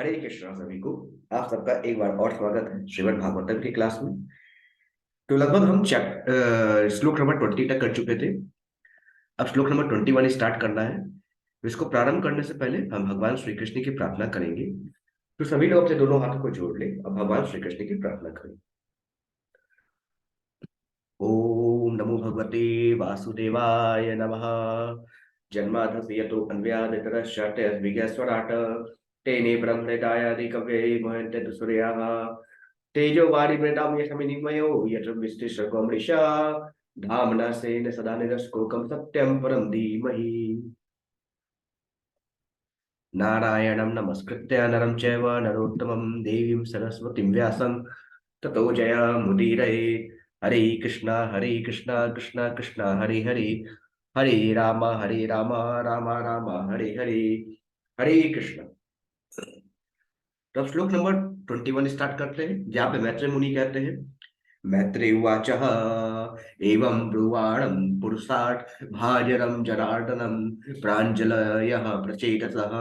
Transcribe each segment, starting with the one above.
हरे कृष्णा सभी को। आप सबका एक बार और स्वागत है श्रीमद् भागवतम की क्लास में। तो लगभग हम श्लोक नंबर 20 तक कर चुके थे। अब श्लोक नंबर 21 स्टार्ट करना है। तो इसको प्रारंभ करने से पहले हम भगवान श्री कृष्ण की प्रार्थना करेंगे। तो सभी लोग अपने दोनों हाथों को जोड़ ले, अब भगवान श्री कृष्ण की प्रार्थना करें। ओम नमो भगवते वासुदेवाय नमः। जन्माद्यस्य यतो अन्वयादितरश्चार्थयद्विज्ञस्वराट् तेने ब्रह्महृदायादिकवये मुह्यन्ते सूर्याः तेजो वारिमृदां यशमिनिमयो यत्र विष्टिशर्गोमृषा धाम्ना स्वेन सदा निरस्तकुहकं सत्यं परं धीमहि। नारायणं नमस्कृत्य नरं चैव नरोत्तमं देवीं सरस्वतीं व्यासं ततो जयमुदीरये। हरे कृष्णा कृष्णा कृष्णा हरे हरे, हरे राम राम राम हरे हरे। हरे कृष्णा। तो अब श्लोक नंबर 21 स्टार्ट करते हैं, जहाँ पे मैत्रेय मुनि कहते हैं। मैत्रेय उवाच एवं ब्रुवाणं पुरुषात् भाजरं जनार्दनं प्राञ्जलयः प्रचेतसः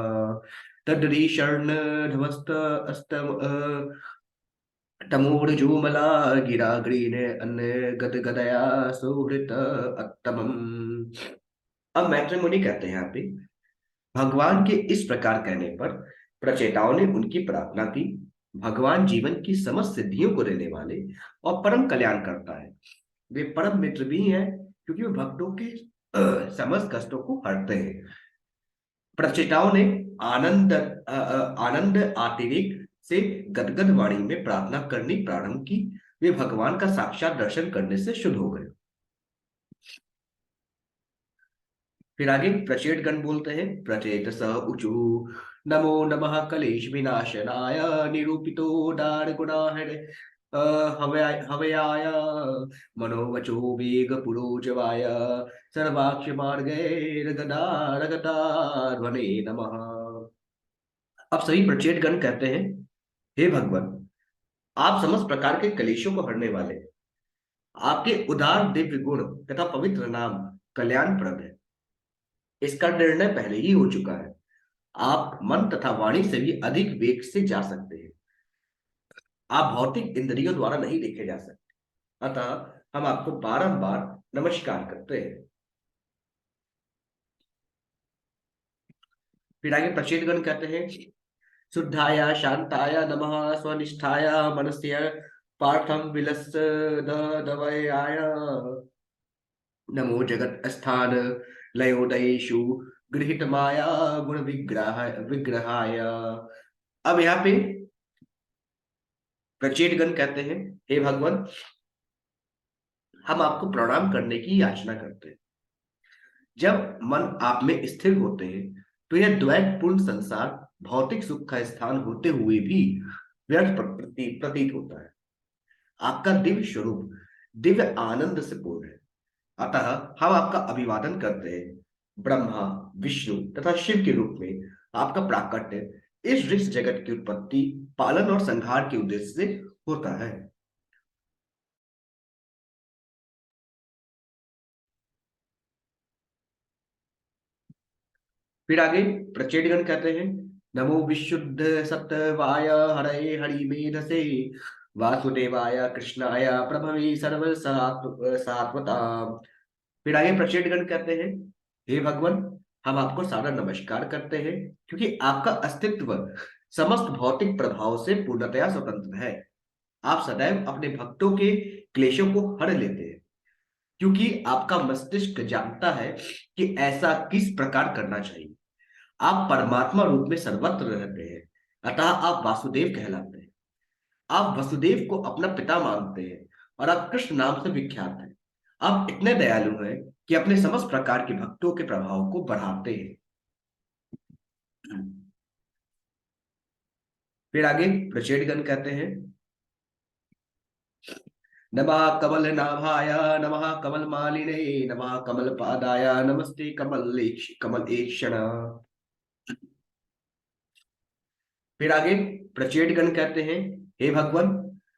तद्रीशर्णधवस्त अस्तम तमोर्जुमला गिराग्रीन अन्य गदगदया सुहृत अत्तमम्। अब मैत्रेय मुनि कहते हैं यहाँ पे, भगवान के इस प्रकार कहने पर प्रचेताओं ने उनकी प्रार्थना की। भगवान जीवन की समस्त सिद्धियों को देने वाले और परम कल्याण करता है। वे परम मित्र भी हैं, क्योंकि वे भक्तों के समस्त कष्टों को हरते हैं। प्रचेताओं ने आनंद अतिरेक से गदगद वाणी में प्रार्थना करनी प्रारंभ की। वे भगवान का साक्षात दर्शन करने से शुद्ध हो गए। फिर आगे प्रचेत गण बोलते हैं। प्रचेत स ऊचु नमो नमः कलेश विनाशनाय निरूपितो दार गुणाहर हवयाय मनोवचो वेग पुरोजवाय सर्वाक्ष मार्गैर गदारगताध्वने नमः। अब सभी प्रचेत गण कहते हैं, हे भगवान, आप समस्त प्रकार के कलेशों को हरने वाले, आपके उदार दिव्य गुण तथा पवित्र नाम कल्याणप्रद है। इसका निर्णय पहले ही हो चुका है। आप मन तथा वाणी से भी अधिक वेग से जा सकते हैं। आप भौतिक इंद्रियों द्वारा नहीं देखे जा सकते, अतः हम आपको बारंबार नमस्कार करते हैं। फिर आगे प्रचेत गण कहते हैं, शुद्धाय शांताय नमः स्वनिष्ठाय मनस्य पार्थम विलस दवयाय नमो जगत स्थान लयोदयेषु गृहीत माया गुण विग्रहाय। अब यहाँ पे प्रचेत गण कहते हैं, हे भगवान, हम आपको प्रणाम करने की याचना करते हैं। जब मन आप में स्थिर होते हैं तो यह द्वैतपूर्ण संसार भौतिक सुख का स्थान होते हुए भी व्यर्थ प्रतीत होता है। आपका दिव्य स्वरूप दिव्य आनंद से पूर्ण है, अतः हम आपका अभिवादन करते हैं। ब्रह्मा विष्णु तथा शिव के रूप में आपका प्राकट्य इस दृश्य जगत की उत्पत्ति, पालन और संहार के उद्देश्य से होता है। फिर आगे प्रचेतगण कहते हैं, नमो विशुद्ध सत्यवाय हरे हरिमेधसे वासुदेवाय कृष्णाय प्रभवे सर्व सात्वता। फिर आगे प्रचेतगण कहते हैं, हे भगवान, हम आपको सादर नमस्कार करते हैं, क्योंकि आपका अस्तित्व समस्त भौतिक प्रभाव से पूर्णतया स्वतंत्र है। आप सदैव अपने भक्तों के क्लेशों को हर लेते हैं, क्योंकि आपका मस्तिष्क जानता है कि ऐसा किस प्रकार करना चाहिए। आप परमात्मा रूप में सर्वत्र रहते हैं, अतः आप वासुदेव कहलाते हैं। आप वसुदेव को अपना पिता मानते हैं और आप कृष्ण नाम से विख्यात हैं। आप इतने दयालु हैं कि अपने समस्त प्रकार के भक्तों के प्रभाव को बढ़ाते हैं। फिर आगे प्रचेतगण कहते हैं, नमः कमल नाभाय नमः कमल मालिने नमः कमल पादाय नमस्ते कमल क्षण। फिर आगे प्रचेतगण कहते हैं, हे भगवान,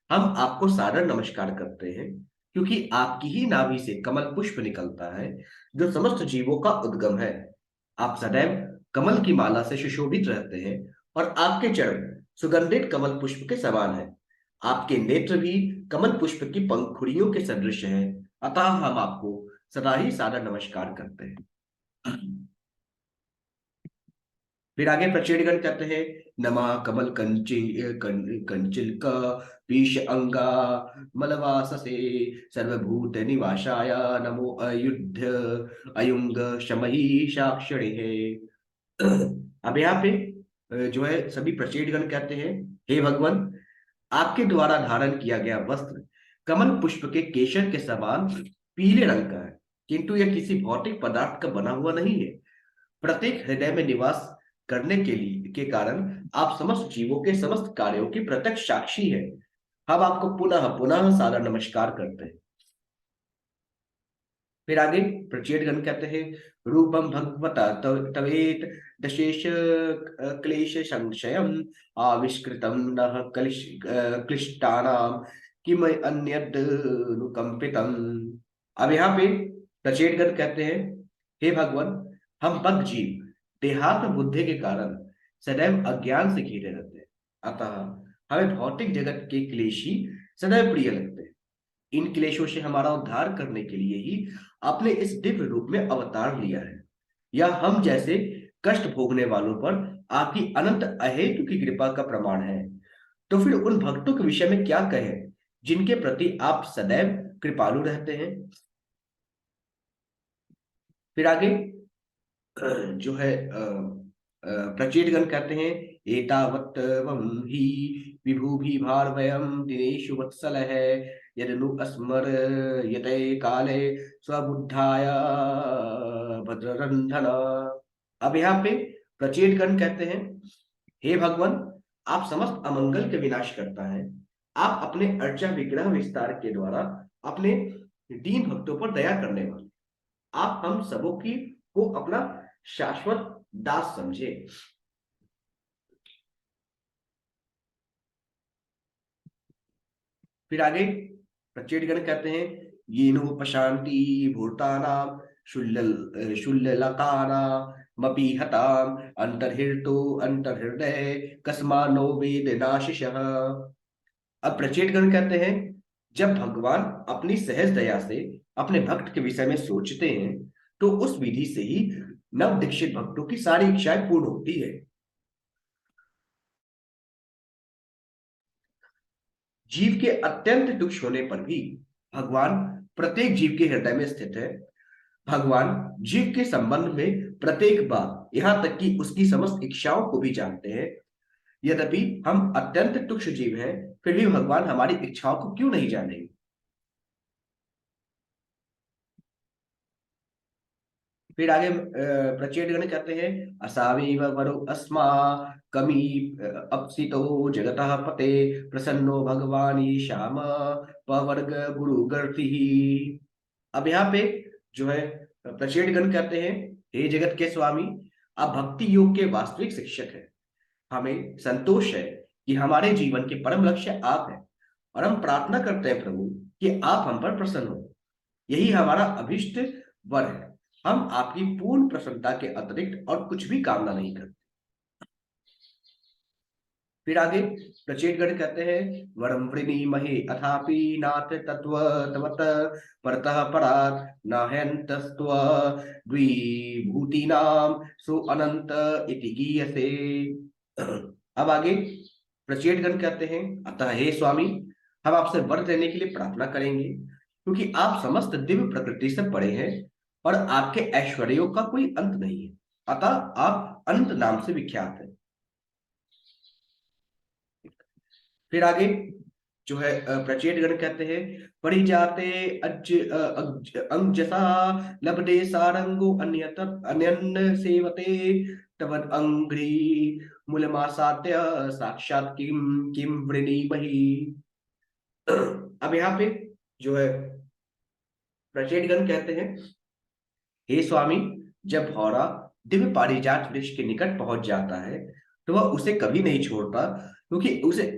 हम आपको सादर नमस्कार करते हैं, क्योंकि आपकी ही नाभि से कमल पुष्प निकलता है, जो समस्त जीवों का उद्गम है। आप सदैव कमल की माला से सुशोभित रहते हैं और आपके चरण सुगंधित कमल पुष्प के समान है। आपके नेत्र भी कमल पुष्प की पंखुड़ियों के सदृश हैं। अतः हम आपको सदा ही सादर नमस्कार करते हैं। फिर आगे प्रचेड़गण कहते हैं, नमा कमल कंचिल का पीश अंगा मलवाससे सर्वभूत निवासाय नमो अयुद्ध अयुंग शमही साक्षिणे है। अब यहाँ पे जो है सभी प्रचेड़गण कहते हैं, हे भगवान, आपके द्वारा धारण किया गया वस्त्र कमल पुष्प के केशर के समान पीले रंग का है, किंतु यह किसी भौतिक पदार्थ का बना हुआ नहीं है। प्रत्येक हृदय में निवास करने के कारण आप समस्त जीवों के समस्त कार्यों की प्रत्यक्ष साक्षी है। हम आपको पुनः पुनः सादर नमस्कार करते हैं। फिर आगे प्रचेतगण कहते हैं, रूपम भगवता तवेत दशेश क्लेश संशयम आविष्कृतम न क्लिष्टानाम किम अन्यद अनुकंपितम। अब यहाँ पे प्रचेतगण कहते हैं, हे भगवान, हम बद्ध जीव देहात्म बुद्धि के कारण सदैव अज्ञान से घिरे रहते हैं। अतः हमें भौतिक जगत के क्लेश ही सदैव प्रिय लगते हैं। इन क्लेशों से हमारा उद्धार करने के लिए ही आपने इस दिव्य रूप में अवतार लिया है। यह हम जैसे कष्ट भोगने वालों पर आपकी अनंत अहेतु की कृपा का प्रमाण है। तो फिर उन भक्तों के विषय में क्या कहें जिनके प्रति आप सदैव कृपालु रहते हैं। फिर आगे जो है प्रचेतगण कहते हैं, एतावत् वम ही विभूभि भार वयम दिनेषु वत्सल है यदनु अस्मर यते काले स्वबुद्धाय भद्ररंधन। अब यहाँ पे प्रचेतगण कहते हैं, हे भगवान, आप समस्त अमंगल के विनाश करता है। आप अपने अर्चा विग्रह विस्तार के द्वारा अपने दीन भक्तों पर दया करने वाले, आप हम सबों की को अपना शाश्वत दास समझे। फिर आगे प्रचेतगण कहते हैं, ये नो पशांति भूतानाम शुल्लकानामपि हताम अंतर्हितो अंतर्हृदय कस्मानो वेद नाशिषः। अब प्रचेतगण कहते हैं, जब भगवान अपनी सहज दया से अपने भक्त के विषय में सोचते हैं तो उस विधि से ही नव दीक्षित भक्तों की सारी इच्छाएं पूर्ण होती है। जीव के अत्यंत तुच्छ होने पर भी भगवान प्रत्येक जीव के हृदय में स्थित है। भगवान जीव के संबंध में प्रत्येक बात, यहां तक कि उसकी समस्त इच्छाओं को भी जानते हैं। यद्यपि हम अत्यंत तुच्छ जीव हैं, फिर भी भगवान हमारी इच्छाओं को क्यों नहीं जानेंगे। फिर आगे प्रचेतगण कहते हैं, असावेव वरो अस्मा कमी अपसितो जगतः पते प्रसन्नो भगवानी श्याम पवर्ग गुरु गर्ति। अब यहाँ पे जो है प्रचेतगण कहते हैं, हे जगत के स्वामी, आप भक्ति योग के वास्तविक शिक्षक हैं। हमें संतोष है कि हमारे जीवन के परम लक्ष्य आप हैं, और हम प्रार्थना करते हैं प्रभु कि आप हम पर प्रसन्न हो। यही हमारा अभिष्ट वर है। हम आपकी पूर्ण प्रसन्नता के अतिरिक्त और कुछ भी कामना नहीं करते। फिर आगे प्रचेतगण कहते हैं, वरम वृणीमहे अथापि नाथ तत्व तवत परतः परात् नाहयन्तस्त्व द्विभूतीनां सो अनंत इति गीयसे। अब आगे प्रचेतगण कहते हैं, अतः हे स्वामी, हम आपसे वर देने के लिए प्रार्थना करेंगे, क्योंकि आप समस्त दिव्य प्रकृति से परे हैं और आपके ऐश्वर्यों का कोई अंत नहीं है। अतः आप अनंत नाम से विख्यात हैं। फिर आगे जो है प्रचेतगण कहते हैं, परिजाते अंजसा लभते सारंगो अन्यत अन्यन्न सेवते तव अंघ्रि मूलमासाद्य साक्षात किम किम वृणीमहि। अब यहाँ पे जो है प्रचेतगण कहते हैं, हे स्वामी, जब भौरा दिव्य पारिजात वृक्ष के निकट पहुंच जाता है तो वह उसे कभी नहीं छोड़ता, क्योंकि उसे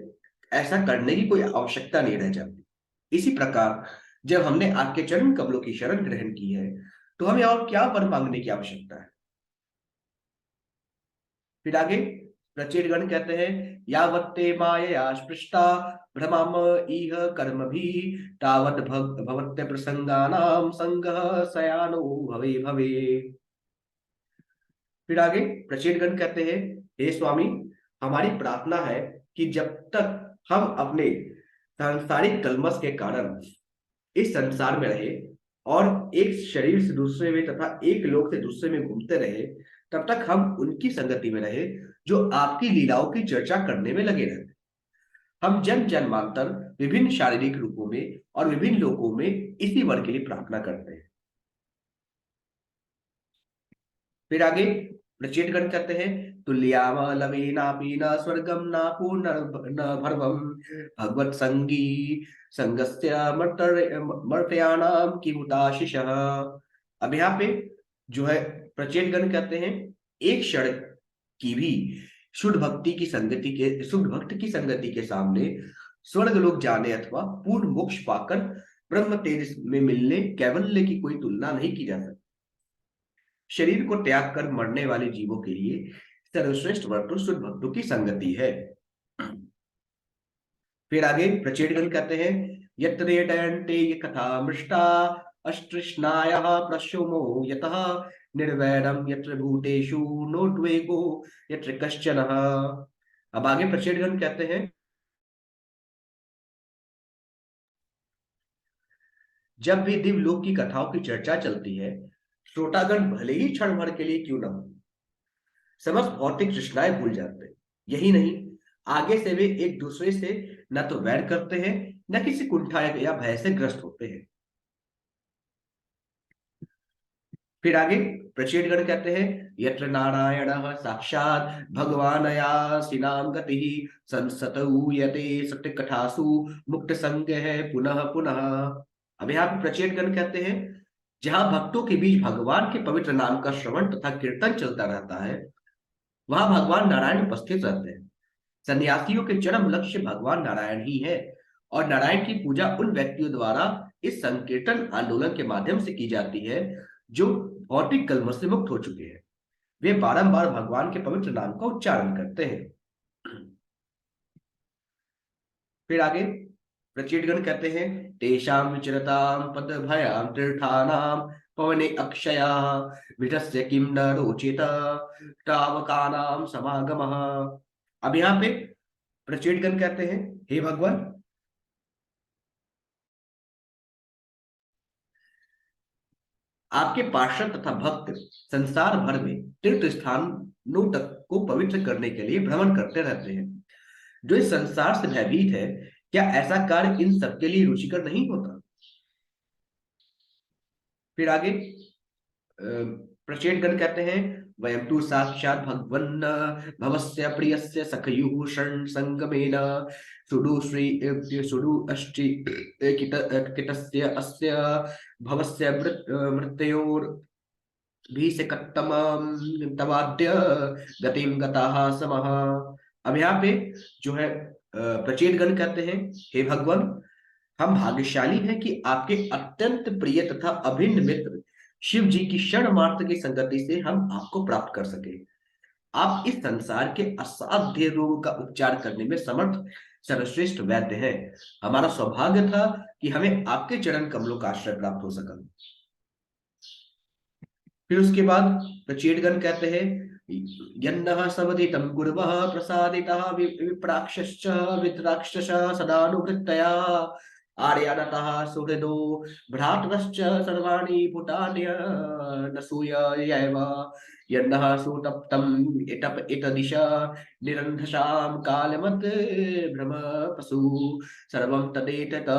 ऐसा करने की कोई आवश्यकता नहीं रह जाती। इसी प्रकार जब हमने आपके चरण कमलों की शरण ग्रहण की है तो हमें और क्या वर मांगने की आवश्यकता है। फिर आगे प्रचेतगण कहते हैं यावत्ते मायया स्पृष्टा भ्रमम इह कर्म भी तावत भवत्य प्रसंगानाम संगः सयानो भवे भवे। फिर आगे प्रचेतगण कहते हैं हे स्वामी, हमारी प्रार्थना है कि जब तक हम अपने सांसारिक कलमश के कारण इस संसार में रहे और एक शरीर से दूसरे में तथा एक लोक से दूसरे में घूमते रहे, तब तक हम उनकी संगति में रहे जो आपकी लीलाओं की चर्चा करने में लगे रहते। हम जन जन्मांतर विभिन्न शारीरिक रूपों में और विभिन्न लोकों में इसी वर के लिए प्रार्थना करते हैं। फिर आगे प्रचेतगण कहते हैं तुल्याम लवेनापि न स्वर्गम न न भर्वम भगवत संगी संगस्य मर्त्यानाम किमुताशिष। अब यहाँ पे जो है प्रचेतगण कहते हैं एक क्षण की भी शुद्ध भक्त की संगति के सामने स्वर्ग लोक जाने अथवा पूर्ण मोक्ष पाकर ब्रह्म तेज में मिलने कैवल्य की कोई तुलना नहीं की जा सकती। शरीर को त्याग कर मरने वाले जीवों के लिए सर्वश्रेष्ठ वर तो शुद्ध भक्तों की संगति है। फिर आगे प्रचेतगण कहते हैं यत्रेडयन्ते ये कथा मृष्टा अष्टृष्णायाः प्रशोमो यतः निर्वैरम यत्र भूतेषु नोद्वेगो यत्र कश्चनः। अब आगे प्रचेतगण कहते हैं जब भी दिव्यलोक की कथाओं की चर्चा चलती है, श्रोतागण भले ही क्षण भर के लिए क्यों न हो समस्त भौतिक तृष्णाएं भूल जाते हैं। यही नहीं, आगे से वे एक दूसरे से न तो वैर करते हैं न किसी कुंठा या भय से ग्रस्त होते हैं। फिर आगे प्रचेतगण कहते हैं यत्र नारायण साक्षात भगवान यासिनाम गति संसतूयते सत्य कथासु मुक्त संग है पुनः पुनः। अब यहाँ पे प्रचेतगण कहते हैं जहां भक्तों के बीच भगवान के पवित्र नाम का श्रवण तथा कीर्तन चलता रहता है, वहां भगवान नारायण उपस्थित रहते हैं। सन्यासियों के चरम लक्ष्य भगवान नारायण ही है और नारायण की पूजा उन व्यक्तियों द्वारा इस संकीर्तन आंदोलन के माध्यम से की जाती है जो भौतिक कलमश से मुक्त हो चुके हैं। वे बारंबार भगवान के पवित्र नाम का उच्चारण करते हैं। फिर आगे प्रचेतगण कहते हैं तेषां विचरतां पद भयां तीर्थानां पवने अक्षया विधस्य किम न रोचेत तावकानां समागमः। अब यहाँ पे प्रचेतगण कहते हैं हे भगवान, आपके पार्षद तथा भक्त संसार भर में तीर्थ स्थानों तक को पवित्र करने के लिए भ्रमण करते रहते हैं। जो इस संसार से भयभीत है, क्या ऐसा कार्य इन सबके लिए रुचिकर नहीं होता? फिर आगे प्रचेतगण कहते हैं वयं तु साक्षात् भगवन् भवस्य प्रियस्य सखयुः शरण संगमेन सुडु श्री सुडु अष्टि कितस्य अस्य भवस्य मृत्योर भी से तवाद्य गतिम गताः समः। अब यहाँ पे जो है प्रचेतगण कहते हैं हे भगवान, हम भाग्यशाली हैं कि आपके अत्यंत प्रिय तथा अभिन्न मित्र शिव जी की क्षण मात्र की संगति से हम आपको प्राप्त कर सके। आप इस संसार के असाध्य रोग का उपचार करने में समर्थ सर्वश्रेष्ठ वैद्य हैं। हमारा सौभाग्य था कि हमें आपके चरण कमलों का आश्रय प्राप्त हो सका। फिर उसके बाद प्रचेतगण कहते हैं यन्नः सवदितं कुर्वः प्रसादितः विप्राक्षश्च विद्राक्षसः सदानुवृत्तया आर्यानतः सुहृदो भ्रातरश्च सर्वाणि भूतान्य नसूयैव यन्नः सुतप्तं इतप इतदिशा निरन्धसां कालमत् भ्रम पशु सर्वं तदेतत्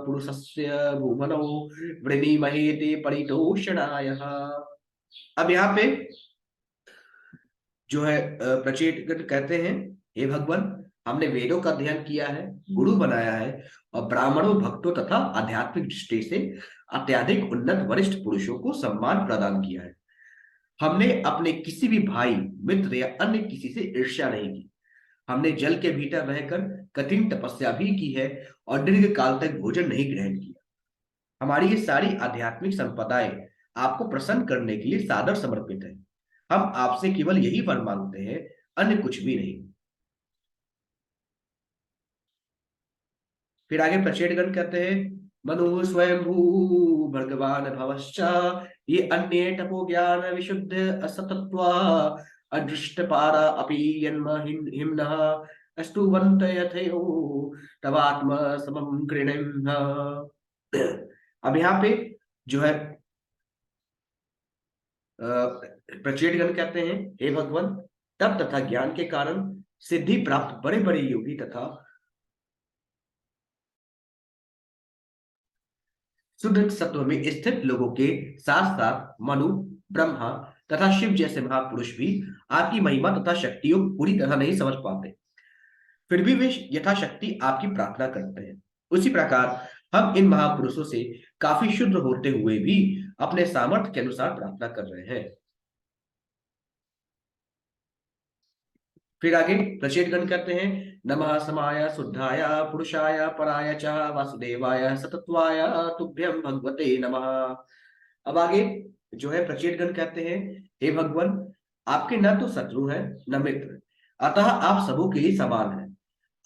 पुरुषस्य भुवनौ वृणीमहेति परितोषणायः। अब यहाँ पे जो है प्रचेतगण कहते हैं हे भगवान, हमने वेदों का अध्ययन किया है, गुरु बनाया है और ब्राह्मणों भक्तों तथा आध्यात्मिक दृष्टि से अत्यधिक उन्नत वरिष्ठ पुरुषों को सम्मान प्रदान किया है। हमने अपने किसी भी भाई मित्र या अन्य किसी से ईर्ष्या नहीं की। हमने जल के भीतर रहकर कठिन तपस्या भी की है और दीर्घ काल तक भोजन नहीं ग्रहण किया। हमारी ये सारी आध्यात्मिक संपदाएं आपको प्रसन्न करने के लिए सादर समर्पित है। हम आपसे केवल यही वर मांगते हैं, अन्य कुछ भी नहीं। फिर आगे प्रचेतगण कहते हैं, मनु स्वयंभू भगवान भवश्च ये अन्ये तपो ज्ञान विशुद्ध असतत्वा अदृष्ट पारा अपि यन्म हिम्नः अस्तुवन्त यथयो तवात्म समम कृणिम। अब यहाँ पे जो है प्रचेतगण कहते हैं, हे भगवान, तप तथा ज्ञान के कारण सिद्धि प्राप्त बड़े बड़े योगी तथा शुद्ध सत्व में स्थित लोगों के साथ साथ मनु, ब्रह्मा तथा शिव जैसे महापुरुष भी आपकी महिमा तथा शक्तियों को पूरी तरह नहीं समझ पाते, फिर भी वे यथाशक्ति आपकी प्रार्थना करते हैं। उसी प्रकार हम इन महापुरुषों से काफी शुद्ध होते हुए भी अपने सामर्थ्य के अनुसार प्रार्थना कर रहे हैं। फिर आगे प्रचेतगण कहते हैं, नमः समाय शुद्धाय पुरुषाय पराय च वासुदेवाय सतत्वाय तुभ्यं भगवते नमः। अब आगे जो है प्रचेतगण कहते हैं, हे भगवान, आपके न तो शत्रु हैं न मित्र, अतः आप सबों के लिए समान हैं।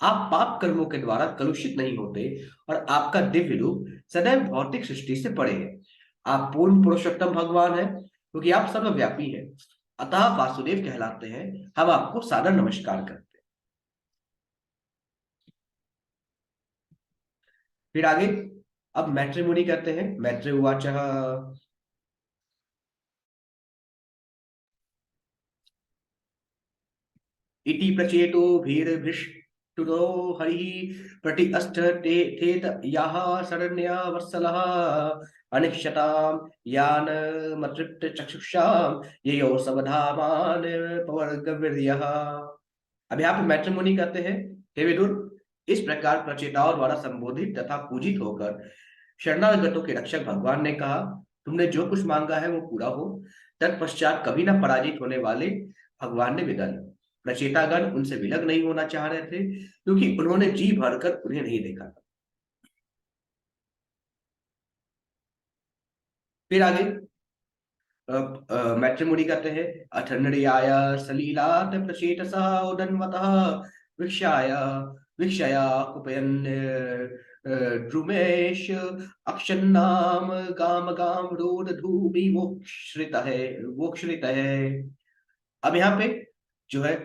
आप पाप कर्मों के द्वारा कलुषित नहीं होते और आपका दिव्य रूप सदैव भौतिक सृष्टि से परे है। आप पूर्ण पुरुषोत्तम भगवान हैं क्योंकि आप सर्वव्यापी हैं, अतः वासुदेव कहलाते हैं। हम आपको सादर नमस्कार करते हैं। फिर आगे अब मैत्री मुनि कहते हैं, मैत्री उवाच इति प्रचेतो भीर्भृष्टुरो हरिः प्रति अष्टथेत याः शरण्या वत्सलः अनिक्षतां यान मतृप्त चक्षुषां ययो सवधामान पवर्गवीर्यः। अब यहाँ पे मैत्री मुनि कहते हैं, हे विदुर, इस प्रकार प्रचेताओं द्वारा संबोधित तथा पूजित होकर शरणागतों के रक्षक भगवान ने कहा, तुमने जो कुछ मांगा है वो पूरा हो। तत्पश्चात कभी न पराजित होने वाले भगवान ने विदा ली। प्रचेतागण उनसे विलग नहीं होना चाह रहे थे क्योंकि उन्होंने जी भरकर उन्हें नहीं देखा था। फिर आगे मैत्रिमुनि कहते हैं, अथर्नयाय सलीलात प्रचेतसा उदन्वतः वीक्षाय वीक्षया कुपयन् द्रुमेश अक्षन्नाम गाम गाम रोद धूमि वोक्षृत है। अब यहाँ पे जो है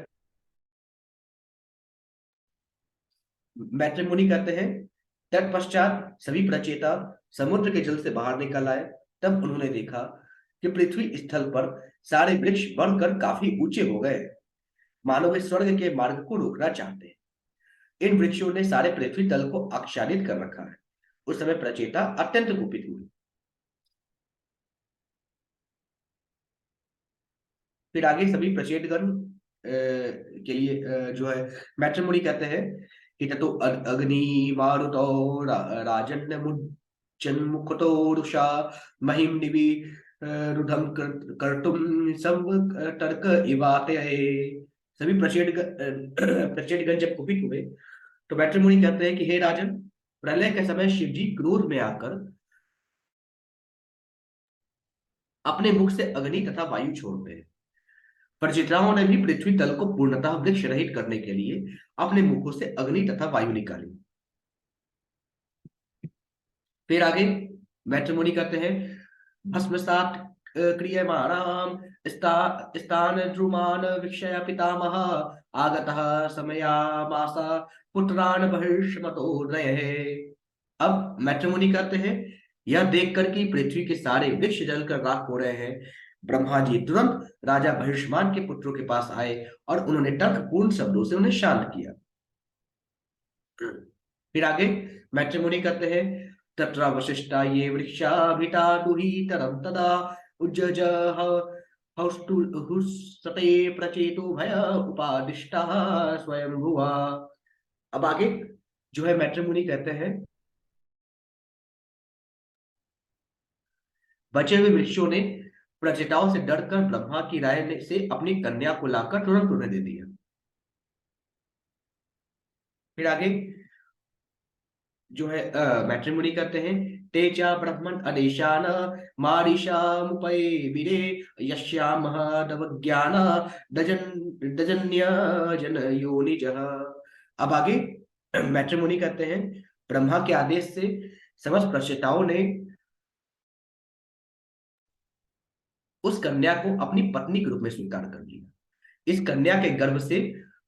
मैत्रिमुनि कहते हैं, तत्पश्चात सभी प्रचेता समुद्र के जल से बाहर निकल आए। तब उन्होंने देखा कि पृथ्वी स्थल पर सारे वृक्ष बढ़कर काफी ऊंचे हो गए, मानो वे स्वर्ग के मार्ग को रोकना चाहते हैं। इन वृक्षों ने सारे पृथ्वी तल को आच्छादित कर रखा है। उस समय प्रचेता अत्यंत कुपित हुए। फिर आगे सभी प्रचेतगण के लिए जो है मैत्रिमुनि कहते हैं कि ततो अग्नि मारुतो राजन्य मुज्जन्मुखतो रुषा महिम निवि रुधम कर्तुम सब तर्क इवाते। सभी प्रचेतगण जब कुपित हुए तो मैत्रिमुनि कहते हैं कि हे राजन, प्रलय के समय शिवजी क्रोध में आकर अपने मुख से अग्नि तथा वायु छोड़ते हैं। प्रचेताओं ने भी पृथ्वी तल को पूर्णतः वृक्ष रहित करने के लिए अपने मुखों से अग्नि तथा वायु निकाली। फिर आगे मैत्रिमुनि कहते हैं, भस्मसात क्रियमाणाम स्थान द्रुमान वीक्षय पितामह आगतः समयामास पुत्रान बहिष्मतो नयः। अब मैत्रिमुनि कहते हैं, यह देखकर कि पृथ्वी के सारे वृक्ष जलकर राख हो रहे हैं, ब्रह्मा जी तुरंत राजा बहिष्मान के पुत्रों के पास आए और उन्होंने तर्कपूर्ण शब्दों से उन्हें शांत किया। फिर आगे मैत्रिमुनि कहते हैं, तत्र वशिष्ठा ये वृक्षाभिता दुहितरं तदा उज्जज हुस्सते प्रचेतो भय उपादिष्टा स्वयं भुवा। अब आगे जो है मैत्रिमुनि कहते हैं, बचे हुए वृक्षों ने प्रचेताओं से डरकर ब्रह्मा की राय से अपनी कन्या को लाकर तुरंत उन्हें दे दिया। फिर आगे जो है मैट्रिमोनी करते हैं ते च ब्रह्मन् अदेशान मारिषामुपये विरे यस्यामहदवज्ञान दजन्य जन योनिजः। अब आगे मैट्रिमोनी कहते हैं, ब्रह्मा के आदेश से समस्त प्रचेताओं ने उस कन्या को अपनी पत्नी के रूप में स्वीकार कर लिया। इस कन्या के गर्भ से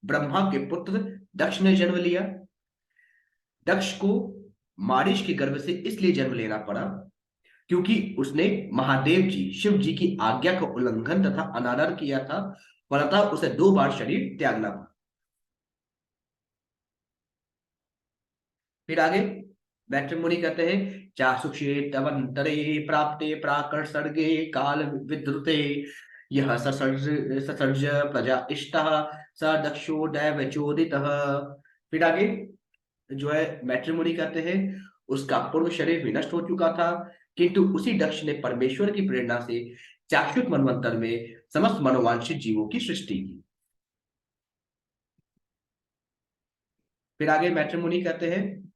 ब्रह्मा के पुत्र दक्ष ने जन्म लिया। दक्ष को मारिश के गर्भ से इसलिए जन्म लेना पड़ा क्योंकि उसने महादेव जी शिव जी की आज्ञा का उल्लंघन तथा अनादर किया था, फलतः उसे 2 बार शरीर त्यागना पड़ा। फिर आगे मैट्रिमोनी कहते हैं, चासुषे तवंतरे प्राप्ते प्राकट सर्गे काल विद्रुते यह ससर्ज ससर्ज प्रजा इष्टः स दक्षो दैव चोदितः। फिर आगे जो है मैट्रिमोनी कहते हैं, उसका पूर्व शरीर विनष्ट हो चुका था, किंतु उसी दक्ष ने परमेश्वर की प्रेरणा से चाक्षुष मनवंतर में समस्त मनोवांछित जीवों की सृष्टि की। फिर आगे मैट्रिमोनी कहते हैं,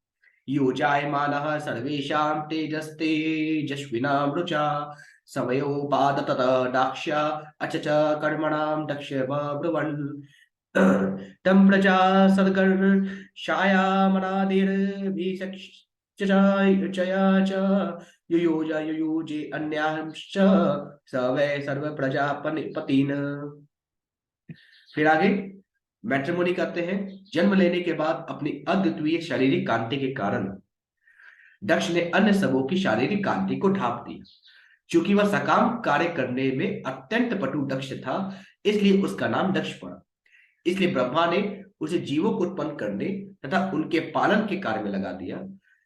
यो जायमानः सर्वेषां तेजस्तेजस्विनां रुचा समयोपादतत दाक्ष अचच कर्मणां दक्ष ब्रुवन् तं प्रजा सद्गर्षायामनादिर्भिषक्चया च युयुजे अन्यांश्च स वै सर्व प्रजापतिन्। फिर आगे मैट्रिमोनी करते हैं, जन्म लेने के बाद अपनी अद्वितीय शारीरिक कांति के कारण दक्ष ने अन्य सबों की शारीरिक कांति को ढांप दिया। चूंकि वह सकाम कार्य करने में अत्यंत पटु दक्ष था, इसलिए उसका नाम दक्ष पड़ा। इसलिए ब्रह्मा ने उसे जीवों को उत्पन्न करने तथा उनके पालन के कार्य में लगा दिया।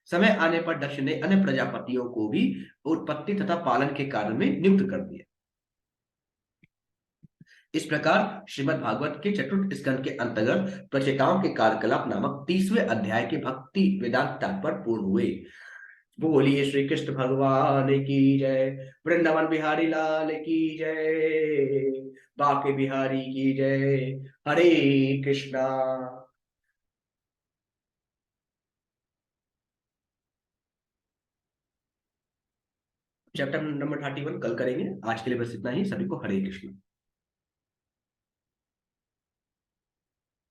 समय आने पर दक्ष ने अन्य प्रजापतियों को भी उत्पत्ति तथा पालन के कार्य में नियुक्त कर दिया। इस प्रकार श्रीमद् भागवत के चतुर्थ स्कंद के अंतर्गत प्रचेताओं के कार्यकलाप नामक 30वें अध्याय के भक्ति वेदांत तात्पर्य पूर्ण हुए। बोलिए श्री कृष्ण भगवान की जय, वृंदावन बिहारी लाल की जय, बाके बिहारी की जय। हरे कृष्णा। चैप्टर नंबर 31 कल करेंगे। आज के लिए बस इतना ही। सभी को हरे कृष्ण।